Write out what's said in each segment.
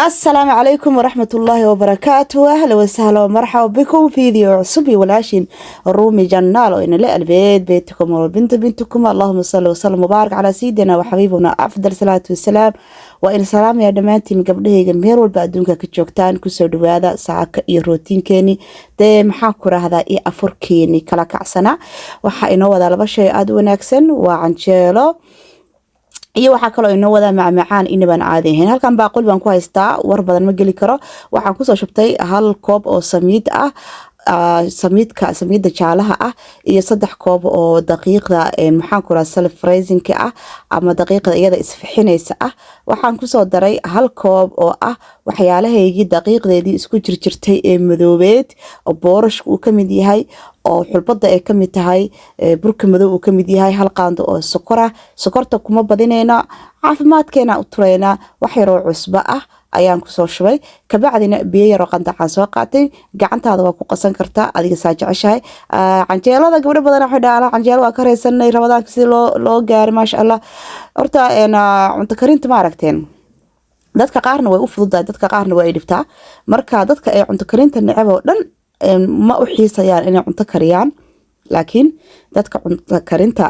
السلام عليكم ورحمة الله وبركاته. أهلا وسهلا ومرحبا بكم في فيديو عصبي والعشين الرومي جنال وإن لا البيت بيتكم وبنت بنتكم. اللهم صل وسلم وبارك على سيدنا وحبيبنا أفضل صلاة والسلام. وإن سلام يا دمانتي من قبله جمهور والبعدونك كتشوكتان كسر هذا ساعك روتين كيني دي محاكرة هذا أفركيني كلا كعسنا وحا وذا لبشي أدو ناكسن وعنشيلو iyo waxa kale oo inoo wada macmacaan inaba caadi ahayn. halkan baaqul baan ku haystaa, war badan ma geli karo. waxaan ku soo shubtay hal koob oo samiid ah, samiidda jaalaha ah, iyo 3 koob oo daqiiqda maxaan ku raraa self raising ah ama daqiiqda iyada isfixinaysa ah. waxaan ku soo daray hal koob oo ah waxyaalahaygii daqiiqdeedii isku jirjirtay ee madoobeed oo boorashku uu ka mid yahay, oo xulbada ay ka mid tahay, burka madow uu ka mid yahay, hal qaando oo sokor ah. sokorta kuma badinayna, caafimaadkeena u turayna. wax yar oo cusbo ah ayaan ku soo shubay. kabacdina biyo yar oo qandacaan soo qaatay. gacantaada waa ku qasan kartaa adiga saa jeceshahay. canjeelada gabdho badan waxay dhahaan canjeelo waa ka reysanay rabadaanka si loo gaaro maasha Allah. horta cunto karinta ma aragteen, dadka qaarna way u fududahay, dadka qaarna way dhibtaa. marka dadka ay cunto karinta necab oo dhan ma u xiisayaan inay cunto kariyaan, laakiin dadka cunto karinta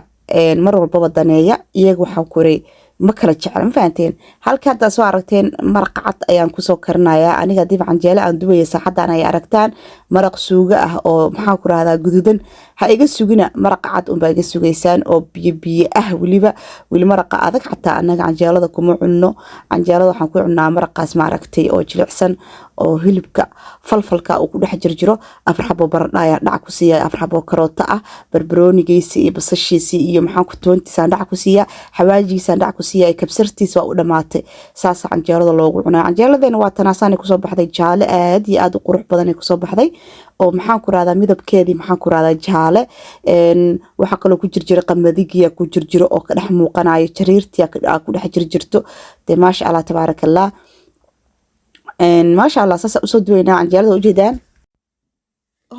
mar walba daneeya iyaga waxa kuray ma kala jecel, ma fahanteen. halka hadda soo aragteen maraq cad ayaan ku soo karinayaa aniga. dib canjeelo aan dubayay saxadan ay aragtaan, maraq suuga ah oo maxaa ku raahdaa guduudan. ha iga sugina maraq cad un baa iga sugaysaan oo biyo ah. weli maraqa adag xataa anaga canjeelada kuma cunno. canjeelada waxaan ku cunnaa maraqaas ma aragtay oo jilicsan, oo hilibka falfalka uu ku dhex jirjiro. 4 xabo baradho ayaan dhac ku siiyaa, 4 xabo karoota ah, barbaroonigiisa iyo basashiisa iyo maxaan ku toontiisaan dhac ku siiyaa, xawaajigiisaan dhac ku siiyaa, kabsartiisa waa u dhamaatay. saas canjeelada loogu cunaa. canjeeladeena waa tanaasan ku soo baxday jaale aad iyo aad u qurux badan ay ku soo baxday, oo maxaan ku raahdaa midabkeedii maxaan ku raahdaa jaale. waxa kale ku jirjira qamadigiya ku jirjiro oo ka dhex muuqanayo, jariirtiya ku dhex jirjirto. de maasha Allah tabaarakallah. maasha Allah saas u soo duweynaa canjeelada ujeedaan.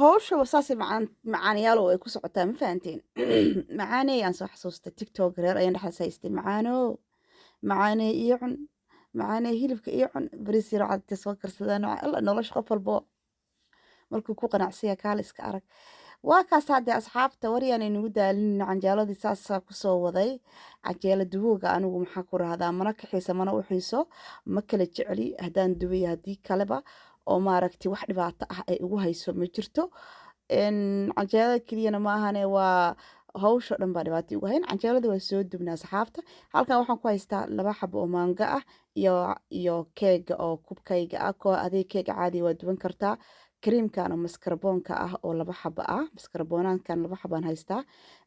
hawsha wasaasi macaaniyaal oo ay ku socotaa, ma fahanteen. macaaney aan soo xasuustay tiktok reer ayaan dhexda haystay. macaaney iyo cun, macaaney hilibka iyo cun, bariis yar cad soo karsadaan. alla nolosha qof walbo markuu ku qanacsiya kaal iska arag. waa kaas hadda asxaabta wariyaan inagu daalin. canjeeladii saasa ku soo waday. canjeelo duwooga anigu maxaa ku raahdaa mana kaxiisa mana u xiiso, ma kala jeceli haddaan duway haddii kaleba, oo maaragtay wax dhibaato ah ay ugu hayso ma jirto. canjeelada keliyana ma ahane, waa hawsha dhan baa dhibaato ugu hayn. canjeelada waa soo dubnaa asxaabta. halkan waxaan ku haystaa 2 xabo oo maanga ah iyo keega oo kubkayga ah. koo adeeg keega caadi waa duban kartaa. كريمكان oo mascarpone ah oo 2 xabo ah. mascarponekan 2 xabaan haystaa.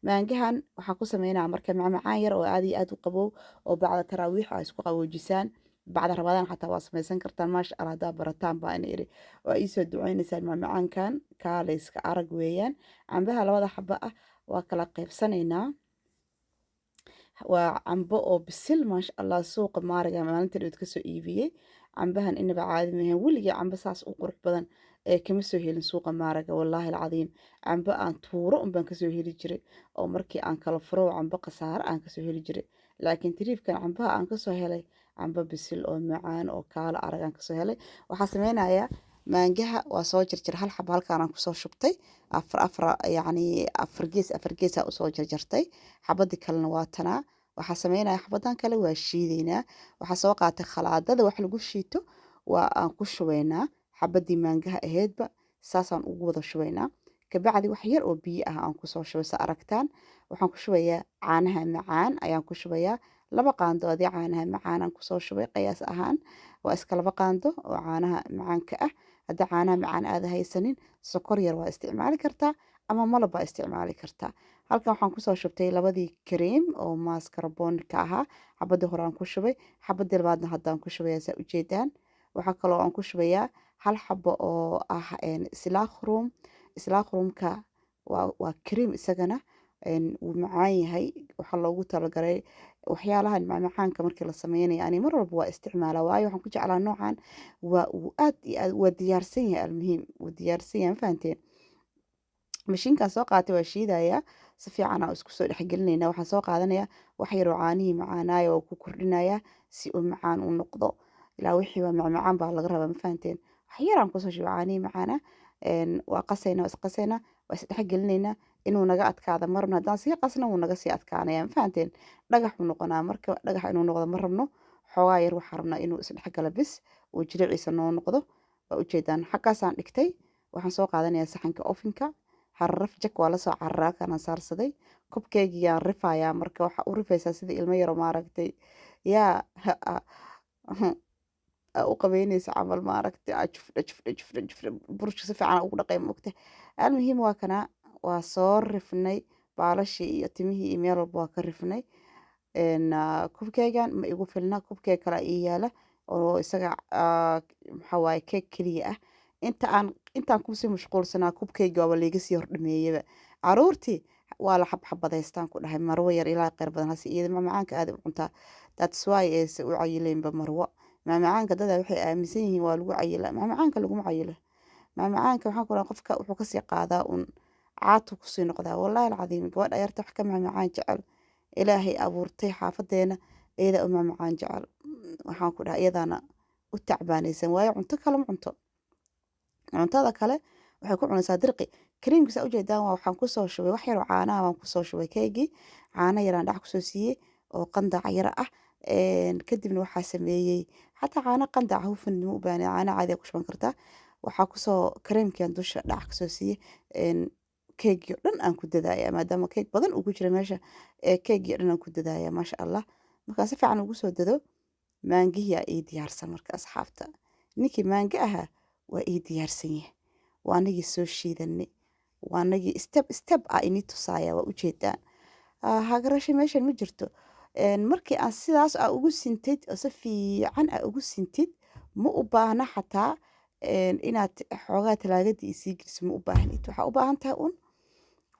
maangahan waxaan ku sameynaa marka macmacaan yar oo aad u qabow oo bacda taraawiix ay isku qaboojisaan. bacda rabadaan xataa waa samaysan kartaan maasha Allah hadaa barataan baa in iri. waa ii soo duceynaysaan macmacaankan kaalayska arag weeyaan. cambaha 2 xabo ah waa kala qaybsanaynaa. waa cambo oo bisil maasha Allah suuqa maariga maalintii dhow ka soo iibiyay. cambahan inaba caadi ma ahayn, weliga cambo saas u qurux badan kama soo helin suuqa maaraga. wallaahi alcadiim cambo aan tuuro un baan kasoo heli jiray, oo markii aan kala furo cambo khasaare aan kasoo heli jiray. laakiin tiriifkan cambaha aan kasoo helay cambo bisil oo macaan oo kaala arag aan kasoo helay. waxaa sameynayaa maangaha waa soo jarjar 1 xabo halkaan aan kusoo shubtay. afar gees aa usoo jarjartay. xabadii kalena waa tanaa. waxaa sameynaya xabadan kale waa shiideynaa. waxaa soo qaatay khalaadada wax lagu shiito, waa aan ku shubaynaa xabadii maangaha aheedba saasaan ugu wada shubaynaa. kabacdi wax yar oo biyo ah aan kusoo shubay sa aragtaan. waxaan ku shubayaa caanaha macaan ayaan ku shubayaa. 2 qaando oo caanaha macaan aan kusoo shubay qiyaas ahaan. waa iska 2 qaando oo caanaha macaanka ah. hadda caanaha macaan aad haysanin, sokor yar waa isticmaali kartaa ama malab baa isticmaali kartaa. halkan waxaan kusoo shubtay 2 kareem oo mascarpone ka ahaa. xabadii hore aan ku shubay, xabadii labaadna haddaan ku shubayaa saa ujeedaan. waxaa kaloo aan ku shubayaa 1 xabo oo ah islaaqroomka. waa kareem isagana wuu macaan yahay. waxaa loogu talagalay waxyaalahan macmacaanka markii la sameynayo ani mar walba waa isticmaalaa, waayo waxaan ku jeclaa noocan. uu aad iyo aad waa diyaarsan yahay. almuhiim wuu diyaarsan yahay, ma fahanteen. mashiinkaan soo qaatay waa shiidayaa si fiican aan isku soo dhexgelinaynaa. waxaan soo qaadanayaa wax yar oo caanihii macaanaaya oo ku kordhinayaa si uu macaan u noqdo. ilaa wixii waa macmacaan baa laga rabaa ma fahanteen wax yaraan kusoo shubay caanihi macaana waa qasaynaa waa isqasaynaa waa isdhexgelinaynaa inuu naga adkaado ma rabno haddaan sii qasna wuu naga sii adkaanaya ma fahanteen dhagaxuu noqonaa marka dhagax inuu noqdo ma rabno xoogaa yar waxaa rabnaa inuu isdhexgalo bis uu jiliciisa noo noqdo waa ujeedaan xaggaasaan dhigtay waxaan soo qaadanayaa saxanka ofinka harraf jak waa lasoo cararaa kanaan saarsaday kubkeygiyaan rifayaa marka waxa u rifaysaa sida ilmo yaro maaragtay yaa u qabeynaysa camal maaragtay jufdha burshka si fiican ugu dhaqay maogta almuhiim waa kana waa soo rifnay baalashii iyo timihii iyo meel walba waa ka rifnay kubkeygan ma igu filna kubkeeg kale ii yaala oo isaga maxaa waaye keeg keliya ah intaan kusii mashquulsanaa kubkeyga waaba layga sii hordhameeyaba caruurtii waa la xabxabadaystaan ku dhahay marwo yar ilaa qeyr badan hase iyada macmacaanka aad u cuntaa that's why ayse u cayileynba marwo macmacaanka dada waxay aaminsan yihiin waa lagu cayilaa macmacaanka laguma cayilo macmacaanka waxaan ku dhahay qofka wuxuu kasii qaadaa un caatu kusii noqdaa wallaahi alcadiim gabadha yarta wax ka macmacaan jecel ilaahay abuurtay xaafadeena iyada u macmacaan jecel waxaan ku dhahay iyadaana u tacbaanaysan waayo cunto kale ma cunto cuntada kale waxay ku cunaysaa dirqi kariimkiisa ujeedaan waa waxaan kusoo shubay wax yar oo caanaha waan kusoo shubay keegii caano yaraan dhac kusoo siiyey oo qandac yar ah kadibna waxaa sameeyey xataa caano qandac hufan ma u baahna caano caadi ku shuban kartaa waxaa kusoo kareemkian dusha dhac kusoo siiyey keegii oo dhan aan ku dadaaya maadaama keeg badan ugu jira meesha keegii oo dhan aan ku dadaaya maasha allah markaan si fiican ugu soo dado maangihiyaa ii diyaarsan marka asxaabta ninkii maanga ahaa waa ii diyaarsan yahay waa anagii soo shiidanay waa anagii step ah inii tusaaya waa ujeedaan hagarasho meeshan ma jirto markii aan sidaas aa ugu sintid oo si fiican aa ugu sintid ma u baahna xataa inaad xoogaa talaagadii isii geliso ma u baahnid waxaa u baahan tahay un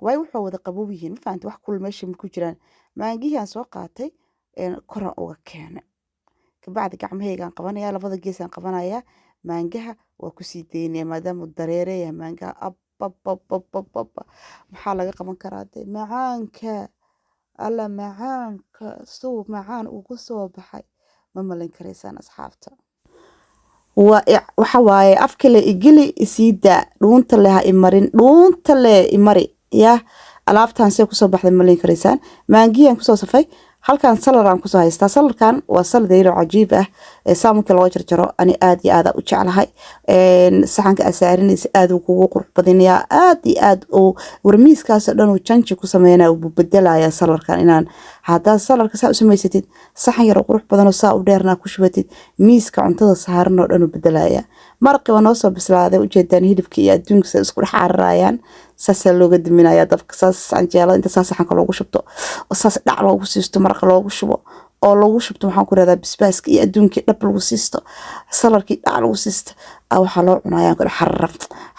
way wuxuu wada qabow yihiin ma fahamta wax kul meesha ma ku jiraan maangihii aan soo qaatay koran uga keenay kabacdi gacmahaygaan qabanaya labada geesaan qabanaya maangaha waa kusii daynaya maadaama dareereeyaha maangaha ababababababa maxaa laga qaban karaa de macaanka alla macaanka suu macaan ugu soo baxay ma malin karaysaan asxaabta waxa waaye afka le igili isii daa dhuunta le ha imarin dhuunta le imari yaa alaabtaan see kusoo baxday malin karaysaan maangiyaan kusoo safay halkan salaraan kusoo haystaa salarkan waa salad yar cajiib ah saamunka loo jarjaro ani aad iyo aad u jeclahay saxanka asaarinaysa aad uu kugu qurux badinayaa aad iyo aad uu warmiiskaas dhan uu janji ku sameynaa uu bedelaya salarkan inaan hadaa salarka saa u samaysatid saxan yar qurux badan oo saa u dheerna ku shubatid miiska cuntada saaran oo dhan uu bedelaya marqi waa noo soo bislaaday ujeedaan hilibka iyo adduunka isku dhex cararayaan saasa looga diminaya dabka saas canjeelada inta saas saxanka loogu shubto oo saas dhac loogu siisto marqa loogu shubo oo loogu shubto waxaan ku radaa basbaaska iyo adduunkii dhab lagu siisto salarkii dhac lagu siisto waxaa loo cunayaan kale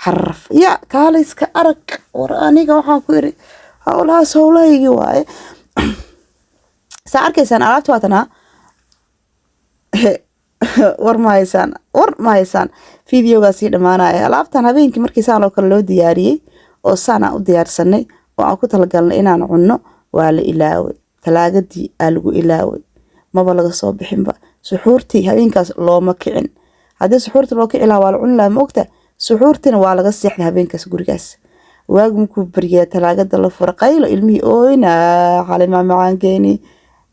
xarraf ya kaalayska arag war aniga waxaan ku iri howlahaas howlahaygii waaye saa arkaysaan alaabta waatanaa war ma haysaan fideogaasii dhammaanaya alaabtan habeenkii markii saan oo kale loo diyaariyey oo saanaan u diyaarsanay oo aan ku talagalnay inaan cunno waa la ilaaway talaagadii aa lagu ilaaway maba laga soo bixinba suxuurtii habeenkaas looma kicin haddii suxuurta loo kici lahaa waa la cuni lahaa ma ogta suxuurtina waa laga seexday habeenkaas gurigaas waagu markuu baryaa talaagada la fura qaylo ilmihii ooyna xalay macmacaankeeni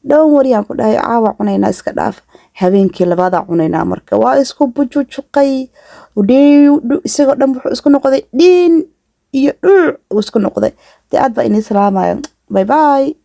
dhown wariyaan ku dhahay caawa cunaynaa iska dhaaf habeenkii labaadaa cunaynaa marka waa isku bujujuqay isagoo dhan wuxuu isku noqday dhiin iyo dhuuc uu isku noqday dee aad baa inii salaamayo bye bye